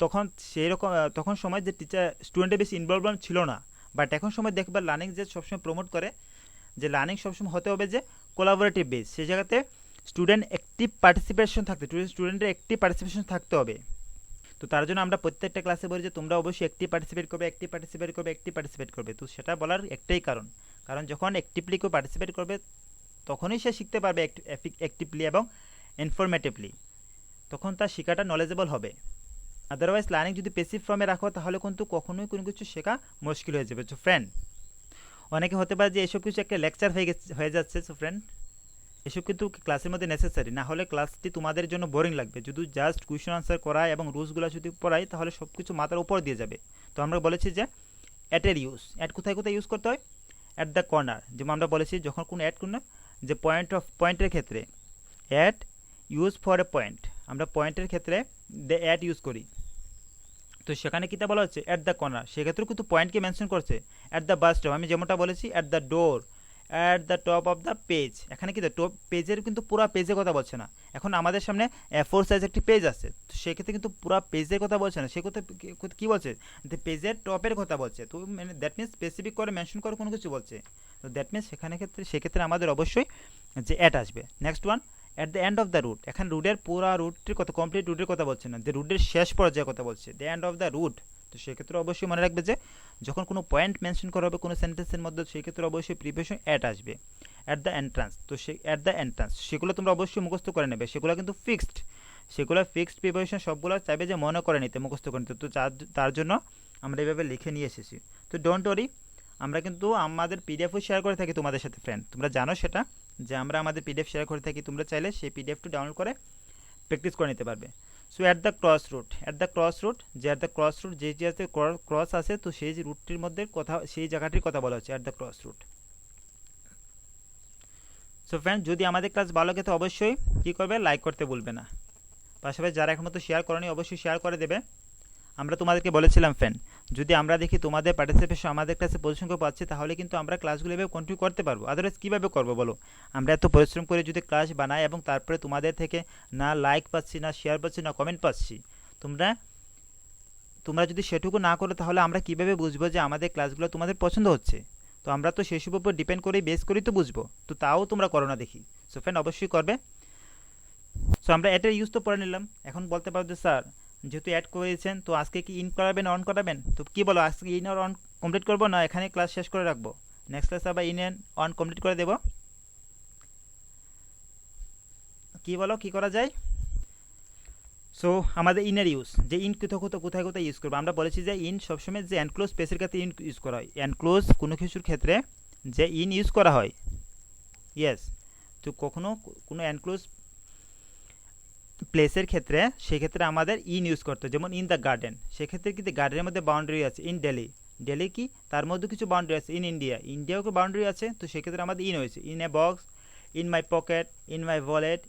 তখন সেই রকম তখন সময় যে টিচার স্টুডেন্টের বেশি ইনভলভমেন্ট ছিল না। বাট এখন সময় দেখবার লার্নিং যে সবসময় প্রমোট করে যে লার্নিং সবসময় হতে হবে যে কোলাবোরেটিভ বেস, সেই জায়গাতে স্টুডেন্টের অ্যাক্টিভ পার্টিসিপেশন থাকতে হবে। তো তার জন্য আমরা প্রত্যেকটা ক্লাসে বলি যে তোমরা অবশ্যই অ্যাক্টিভ পার্টিসিপেট করবে। তো সেটা বলার একটাই কারণ যখন অ্যাক্টিভলি কেউ পার্টিসিপেট করবে তখনই সে শিখতে পারবে অ্যাক্টিভলি এবং ইনফরমেটিভলি, তখন তার শেখাটা নলেজেবল হবে। আদারওয়াইজ লার্নিং যদি প্যাসিভ ফর্মে রাখো তাহলে কিন্তু কখনোই কোনো কিছু শেখা মুশকিল হয়ে যাবে। সো ফ্রেন্ড, অনেকে হতে পারে যে এসব কিছু একটা লেকচার হয়ে যাচ্ছে। সো ফ্রেন্ড, এসব কিন্তু ক্লাসের মধ্যে নেসেসারি না হলে ক্লাসটি তোমাদের জন্য বোরিং লাগবে। যদি জাস্ট কোয়েশ্চেন আনসার করায় এবং রুলসগুলো যদি পড়াই তাহলে সব কিছু মাথার উপর দিয়ে যাবে। তো আমরা বলেছি যে অ্যাটের অ্যাড কোথায় ইউজ করতে হয়? At the corner. যেমন আমরা বলেছি যখন কোনো অ্যাড করুন না, যে পয়েন্টের ক্ষেত্রে at use for a point, আমরা পয়েন্টের ক্ষেত্রে দ্য অ্যাড ইউজ করি। তো সেখানে কীটা বলা হচ্ছে? At the corner. সেক্ষেত্রেও কিন্তু পয়েন্টকে মেনশন করছে। অ্যাট দ্য বাস স্টপ, আমি যেমনটা বলেছি at the door, at the top of the page. এখানে কিন্তু টপ পেজের কিন্তু পুরো পেজের কথা বলছে না। এখন আমাদের সামনে A4 সাইজ একটি পেজ আছে, তো সেক্ষেত্রে কিন্তু পুরো পেজের কথা বলছে না, সে কথা কী বলছে? যে পেজের টপের কথা বলছে। তো মানে দ্যাট মিনস স্পেসিফিক করে মেনশন করে কোনো কিছু বলছে। তো দ্যাট মিনস সেক্ষেত্রে আমাদের অবশ্যই যে অ্যাট আসবে। Next one, at the end of the route. এখন রুটের পুরো রুটটির কথা, কমপ্লিট রুটের কথা বলছে না, যে রুটের শেষ পর্যায়ের কথা বলছে, the end of the route. তো সেক্ষেত্রে অবশ্যই মনে রাখবে যে যখন কোনো পয়েন্ট মেনশন করা হবে কোনো সেন্টেন্সের মধ্যে, সেক্ষেত্রে অবশ্যই প্রিপোজিশন অ্যাট আসবে। অ্যাট দ্য এন্ট্রান্স, তো অ্যাট দ্য এন্ট্রান্স সেগুলো তোমরা অবশ্যই মুখস্থ করে নেবে, সেগুলো কিন্তু ফিক্সড, প্রিপোজিশন সবগুলো চাইবে যে মনে করে নিতে, মুখস্থ করে নিতে। তো তার জন্য আমরা এইভাবে লিখে নিয়ে এসেছি। তো ডোন্ট ওয়ারি, আমরা কিন্তু আমাদের পিডিএফও শেয়ার করে থাকি তোমাদের সাথে ফ্রেন্ড, তোমরা জানো সেটা, যে আমরা আমাদের পিডিএফ শেয়ার করে থাকি। তোমরা চাইলে সেই পিডিএফটি ডাউনলোড করে প্র্যাকটিস করে নিতে পারবে। So at the cross route, যে জায়গাতে ক্রস আছে, তো সেই যে রুটটির মধ্যে কথা, সেই জায়গাটির কথা বলা হচ্ছে at the cross route. So friend, যদি আমাদের ক্লাস ভালো লাগে তো অবশ্যই কী করবে? লাইক করতে ভুলবে না। পাশাপাশি যারা এখনও তো শেয়ার করেনি অবশ্যই শেয়ার করে দেবে। আমরা তোমাদেরকে বলেছিলাম ফ্রেন্ড, যদি আমরা দেখি তোমাদের পার্টিসিপেশন আমাদের ক্লাসে পরিশ্রম পাচ্ছি, তাহলে কিন্তু আমরা ক্লাসগুলো এভাবে কন্টিনিউ করতে পারবো। আদারওয়াইজ কীভাবে করবো বলো? আমরা এত পরিশ্রম করে যদি ক্লাস বানাই এবং তারপরে তোমাদের থেকে না লাইক পাচ্ছি, না শেয়ার পাচ্ছি, না কমেন্ট পাচ্ছি, তোমরা যদি সেটুকু না করো, তাহলে আমরা কীভাবে বুঝবো যে আমাদের ক্লাসগুলো তোমাদের পছন্দ হচ্ছে? তো আমরা তো সেসব উপর ডিপেন্ড করেই বেস করেই তো বুঝবো। তো তাও তোমরা করো না দেখি। সো ফ্রেন্ড, অবশ্যই করবে। সো আমরা অ্যাডের ইউজ তো পড়ে নিলাম। এখন বলতে পারো যে স্যার, যেহেতু অ্যাড করেছেন, তো আজকে কি ইন করাবেন, অন করাবেন? তো কী বলো, আজকে ইন আর অন কমপ্লিট করবো, না এখানে ক্লাস শেষ করে রাখবো? নেক্সট ক্লাসে আবার ইন অ্যান্ড অন কমপ্লিট করে দেবো। কী বলো, কী করা যায়? সো আমাদের ইনের ইউজ, যে ইন কোথায় ইউজ করবো? আমরা বলেছি যে ইন সবসময় যে এনক্লোজ স্পেসের ক্ষেত্রে ইন ইউজ করা হয়, এনক্লোজ কোনো কিছুর ক্ষেত্রে যে ইন ইউজ করা হয়। ইয়েস, তো কখনো কোনো এনক্লোজ প্লেসের ক্ষেত্রে সেক্ষেত্রে আমাদের ইন ইউজ করতে, যেমন ইন দ্য গার্ডেন, সেক্ষেত্রে কিন্তু গার্ডেনের মধ্যে বাউন্ডারি আছে। ইন ডেলি কি তার মধ্যে কিছু বাউন্ডারি আছে। ইন ইন্ডিয়াও বাউন্ডারি আছে, তো সেক্ষেত্রে আমাদের ইন হয়েছে। In a box, in my pocket, in my wallet,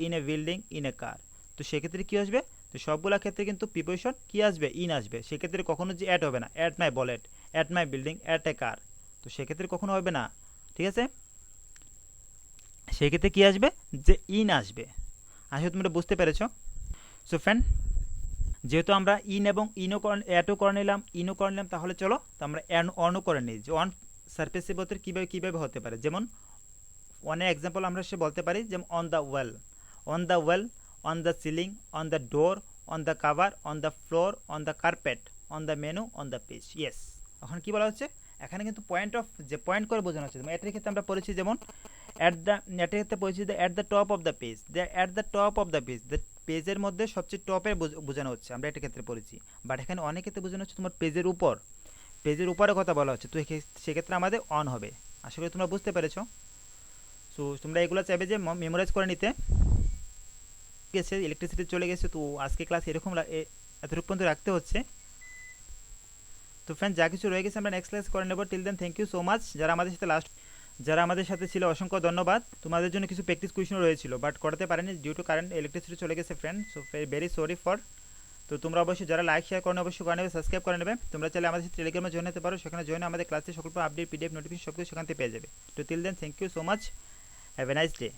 in a building, in a car. তো সেক্ষেত্রে কী আসবে? তো সবগুলো ক্ষেত্রে কিন্তু প্রিপোজিশন কী আসবে? ইন আসবে। সেক্ষেত্রে কখনো যে অ্যাড হবে না, at my wallet, at my building, at a car. তো সেক্ষেত্রে কখনো হবে না, ঠিক আছে? সেক্ষেত্রে কী আসবে? যে ইন আসবে। আসলে তোমরা বুঝতে পেরেছো? সো ফ্রেন্ড, যেহেতু আমরা ইন এবং অ্যাডও করে নিলাম, ইনও করে নিলাম, তাহলে চলো তো আমরা অনও করে নিই। যে অন সারফেসের ভিতরে কীভাবে হতে পারে, যেমন অনেক এক্সাম্পল আমরা সে বলতে পারি, যেমন on the well. On the well, on the ceiling, on the door, on the cover, on the floor, on the carpet, on the menu, on the page. Yes, এখন কি বলা হচ্ছে এখানে কিন্তু পয়েন্ট অফ যে পয়েন্ট করে বোঝানো হচ্ছে, যেমন এটার ক্ষেত্রে আমরা পড়েছি যেমন অ্যাট দ্য, এটার ক্ষেত্রে পড়েছি যে at the top of the page, at the top of the page, পেজের মধ্যে সবচেয়ে টপে বোঝানো হচ্ছে, আমরা এটার ক্ষেত্রে পড়েছি। বাট এখানে অনেক ক্ষেত্রে বোঝানো হচ্ছে তোমার পেজের উপর, পেজের উপরে কথা বলা হচ্ছে, তো সেক্ষেত্রে আমাদের অন হবে। আশা করি তোমরা বুঝতে পেরেছো। সো তোমরা এগুলো চাইবে যে মেমোরাইজ করে নিতে। গেছে ইলেকট্রিসিটি চলে গেছে, তো আজকে ক্লাস এরকম এতটুকু পর্যন্ত রাখতে হচ্ছে। তো ফ্রেন্ড, যা কিছু রয়ে গেছে আমরা নেক্সট ক্লাস করে নেব। Till then thank you so much. যারা আমাদের সাথে ছিল অসংখ্য ধন্যবাদ। তোমাদের জন্য কিছু প্র্যাকটিস কোয়েশ্চেন রয়েছিল বাট করতে পারেনি ডিউ টু কারেন্ট ইলেকট্রিসিটি চলে গেছে friend, so very sorry for. তো তোমরা অবশ্যই যারা লাইক শেয়ার করেন অবশ্যই করে নেবে, সাবস্ক্রাইব করে নেবে। তোমরা চাইলে আমাদের সাথে টেলিগ্রামে জয়েন হতে পারো, সেখানে জয়েন আমাদের ক্লাসে সকল আপডেট পিডিএফ নোটিফিকেশন সব কিছু সেখান থেকে পেয়ে যাবে। তো till then thank you so much, have a nice day.